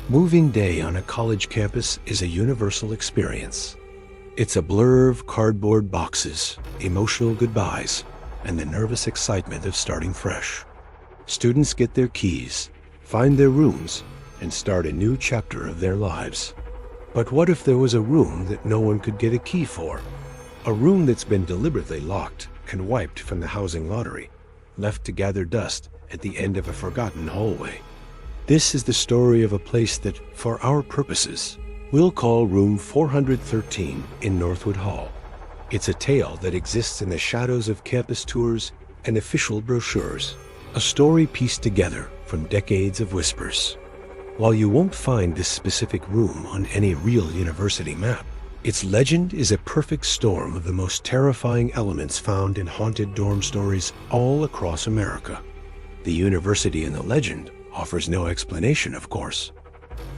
Moving day on a college campus is a universal experience. It's a blur of cardboard boxes, emotional goodbyes, and the nervous excitement of starting fresh. Students get their keys, find their rooms, and start a new chapter of their lives. But what if there was a room that no one could get a key for? A room that's been deliberately locked and wiped from the housing lottery, left to gather dust at the end of a forgotten hallway. This is the story of a place that, for our purposes, we'll call room 413 in Northwood Hall. It's a tale that exists in the shadows of campus tours and official brochures, a story pieced together from decades of whispers. While you won't find this specific room on any real university map, its legend is a perfect storm of the most terrifying elements found in haunted dorm stories all across America. The university in the legend offers no explanation, of course.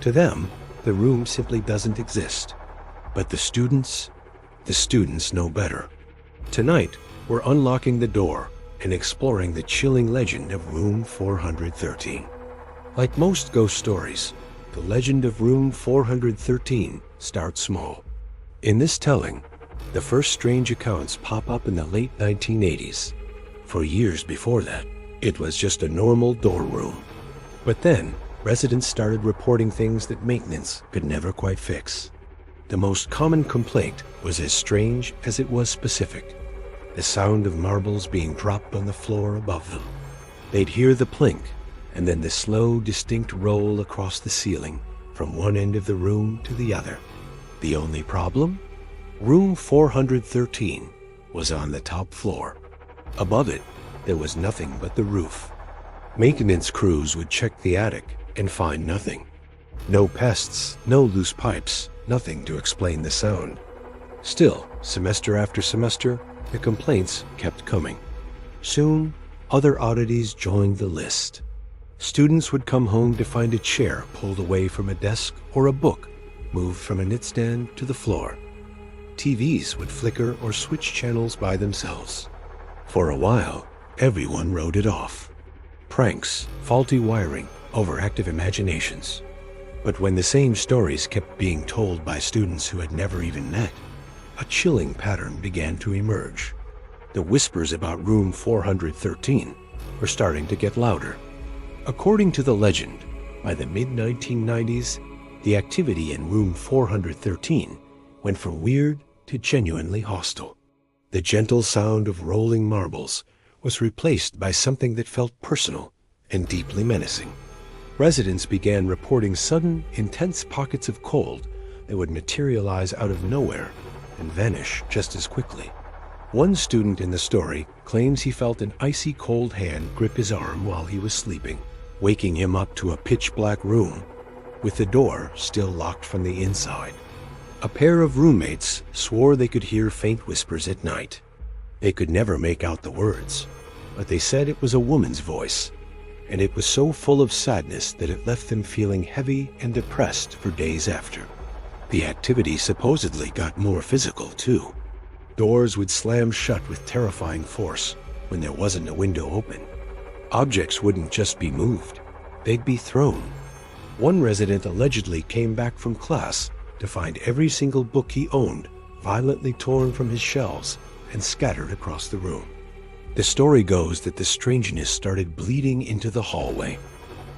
To them, the room simply doesn't exist. But the students know better. Tonight, we're unlocking the door and exploring the chilling legend of room 413. Like most ghost stories, the legend of room 413 starts small. In this telling, the first strange accounts pop up in the late 1980s. For years before that, it was just a normal dorm room. But then, residents started reporting things that maintenance could never quite fix. The most common complaint was as strange as it was specific: the sound of marbles being dropped on the floor above them. They'd hear the plink, and then the slow, distinct roll across the ceiling from one end of the room to the other. The only problem? Room 413 was on the top floor. Above it, there was nothing but the roof. Maintenance crews would check the attic and find nothing. No pests, no loose pipes, nothing to explain the sound. Still, semester after semester, the complaints kept coming. Soon, other oddities joined the list. Students would come home to find a chair pulled away from a desk or a book moved from a nightstand to the floor. TVs would flicker or switch channels by themselves. For a while, everyone wrote it off. Pranks, faulty wiring, overactive imaginations. But when the same stories kept being told by students who had never even met, a chilling pattern began to emerge. The whispers about room 413 were starting to get louder. According to the legend, by the mid-1990s, the activity in room 413 went from weird to genuinely hostile. The gentle sound of rolling marbles was replaced by something that felt personal and deeply menacing. Residents began reporting sudden, intense pockets of cold that would materialize out of nowhere and vanish just as quickly. One student in the story claims he felt an icy cold hand grip his arm while he was sleeping, waking him up to a pitch-black room, with the door still locked from the inside. A pair of roommates swore they could hear faint whispers at night. They could never make out the words, but they said it was a woman's voice, and it was so full of sadness that it left them feeling heavy and depressed for days after. The activity supposedly got more physical, too. Doors would slam shut with terrifying force when there wasn't a window open. Objects wouldn't just be moved, they'd be thrown. One resident allegedly came back from class to find every single book he owned violently torn from his shelves and scattered across the room. The story goes that the strangeness started bleeding into the hallway.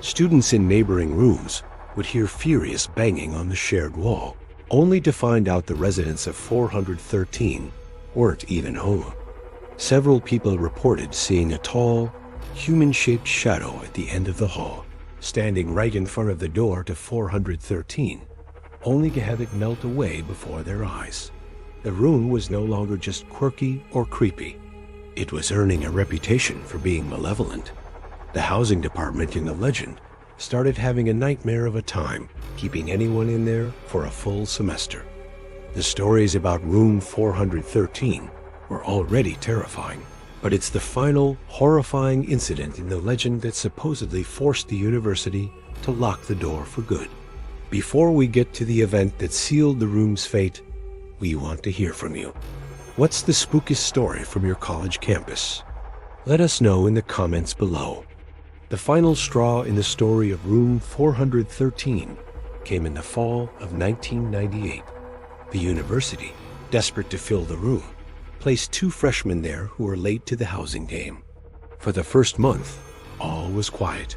Students in neighboring rooms would hear furious banging on the shared wall, only to find out the residents of 413 weren't even home. Several people reported seeing a tall, human-shaped shadow at the end of the hall, standing right in front of the door to 413, only to have it melt away before their eyes. The room was no longer just quirky or creepy. It was earning a reputation for being malevolent. The housing department in the legend started having a nightmare of a time keeping anyone in there for a full semester. The stories about room 413 were already terrifying, but it's the final, horrifying incident in the legend that supposedly forced the university to lock the door for good. Before we get to the event that sealed the room's fate, we want to hear from you. What's the spookiest story from your college campus? Let us know in the comments below. The final straw in the story of room 413 came in the fall of 1998. The university, desperate to fill the room, placed 2 freshmen there who were late to the housing game. For the first month, all was quiet.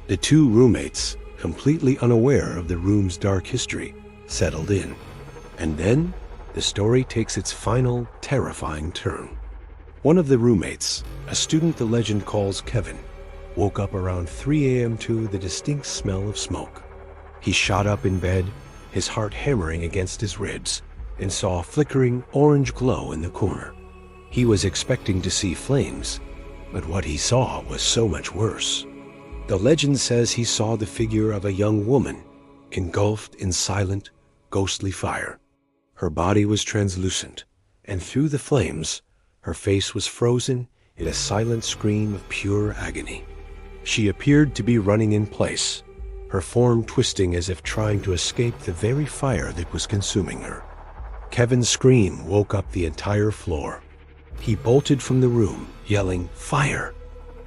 The 2 roommates, completely unaware of the room's dark history, settled in. And then, the story takes its final, terrifying turn. One of the roommates, a student the legend calls Kevin, woke up around 3 a.m. to the distinct smell of smoke. He shot up in bed, his heart hammering against his ribs, and saw a flickering orange glow in the corner. He was expecting to see flames, but what he saw was so much worse. The legend says he saw the figure of a young woman, engulfed in silent, ghostly fire. Her body was translucent, and through the flames, her face was frozen in a silent scream of pure agony. She appeared to be running in place, her form twisting as if trying to escape the very fire that was consuming her. Kevin's scream woke up the entire floor. He bolted from the room, yelling, "Fire!"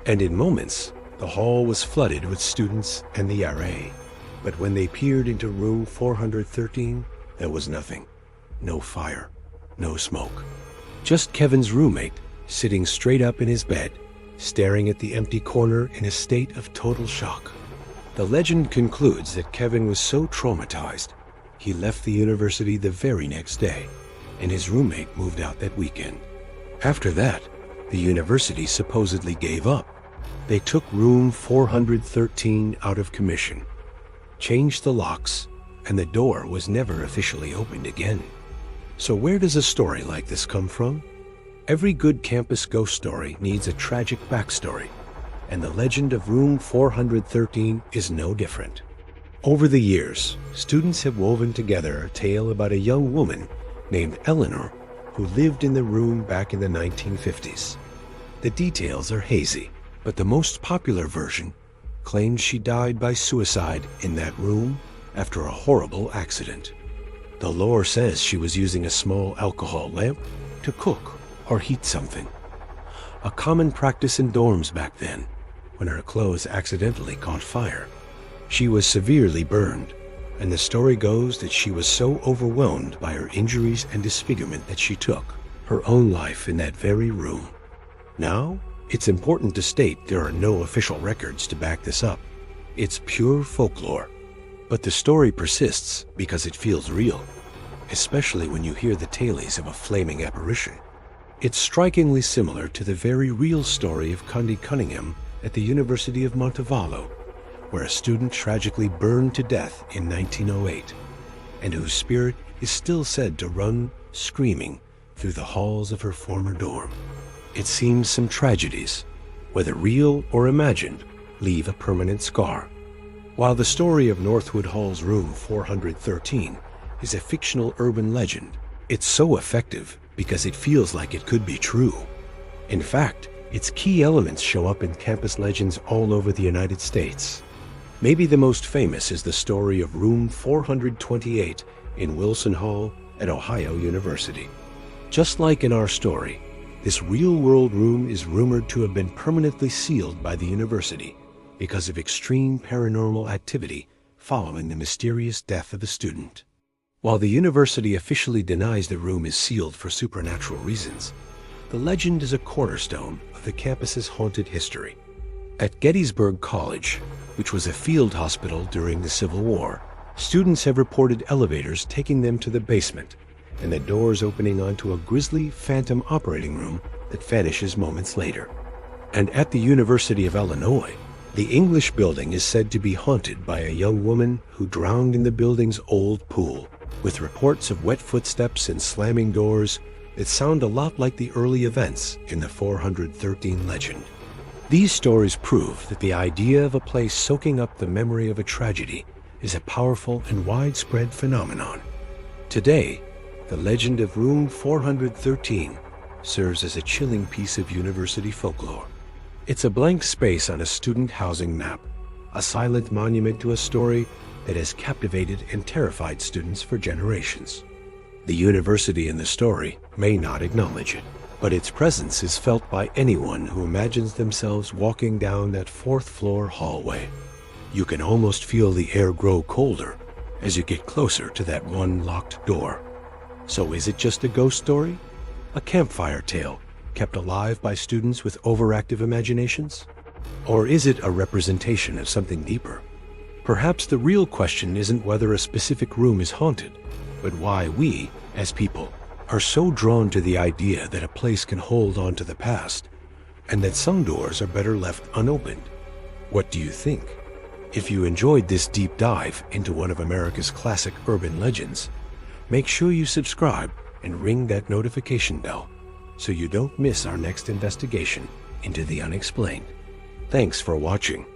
And in moments, the hall was flooded with students and the RA. But when they peered into room 413, there was nothing. No fire, no smoke. Just Kevin's roommate, sitting straight up in his bed, staring at the empty corner in a state of total shock. The legend concludes that Kevin was so traumatized, he left the university the very next day, and his roommate moved out that weekend. After that, the university supposedly gave up. They took room 413 out of commission, changed the locks, and the door was never officially opened again. So where does a story like this come from? Every good campus ghost story needs a tragic backstory, and the legend of room 413 is no different. Over the years, students have woven together a tale about a young woman named Eleanor who lived in the room back in the 1950s. The details are hazy, but the most popular version claims she died by suicide in that room after a horrible accident. The lore says she was using a small alcohol lamp to cook or heat something, a common practice in dorms back then when her clothes accidentally caught fire. She was severely burned, and the story goes that she was so overwhelmed by her injuries and disfigurement that she took her own life in that very room. Now, it's important to state there are no official records to back this up. It's pure folklore. But the story persists because it feels real, especially when you hear the tales of a flaming apparition. It's strikingly similar to the very real story of Condi Cunningham at the University of Montevallo, where a student tragically burned to death in 1908, and whose spirit is still said to run screaming through the halls of her former dorm. It seems some tragedies, whether real or imagined, leave a permanent scar. While the story of Northwood Hall's room 413 is a fictional urban legend, it's so effective because it feels like it could be true. In fact, its key elements show up in campus legends all over the United States. Maybe the most famous is the story of room 428 in Wilson Hall at Ohio University. Just like in our story, this real-world room is rumored to have been permanently sealed by the university because of extreme paranormal activity following the mysterious death of a student. While the university officially denies the room is sealed for supernatural reasons, the legend is a cornerstone of the campus's haunted history. At Gettysburg College, which was a field hospital during the Civil War, students have reported elevators taking them to the basement and the doors opening onto a grisly phantom operating room that vanishes moments later. And at the University of Illinois, the English building is said to be haunted by a young woman who drowned in the building's old pool, with reports of wet footsteps and slamming doors that sound a lot like the early events in the 413 legend. These stories prove that the idea of a place soaking up the memory of a tragedy is a powerful and widespread phenomenon. Today, the legend of room 413 serves as a chilling piece of university folklore. It's a blank space on a student housing map, a silent monument to a story that has captivated and terrified students for generations. The university in the story may not acknowledge it, but its presence is felt by anyone who imagines themselves walking down that fourth-floor hallway. You can almost feel the air grow colder as you get closer to that one locked door. So is it just a ghost story? A campfire tale kept alive by students with overactive imaginations? Or is it a representation of something deeper? Perhaps the real question isn't whether a specific room is haunted, but why we, as people, are so drawn to the idea that a place can hold on to the past, and that some doors are better left unopened. What do you think? If you enjoyed this deep dive into one of America's classic urban legends, make sure you subscribe and ring that notification bell so you don't miss our next investigation into the unexplained. Thanks for watching.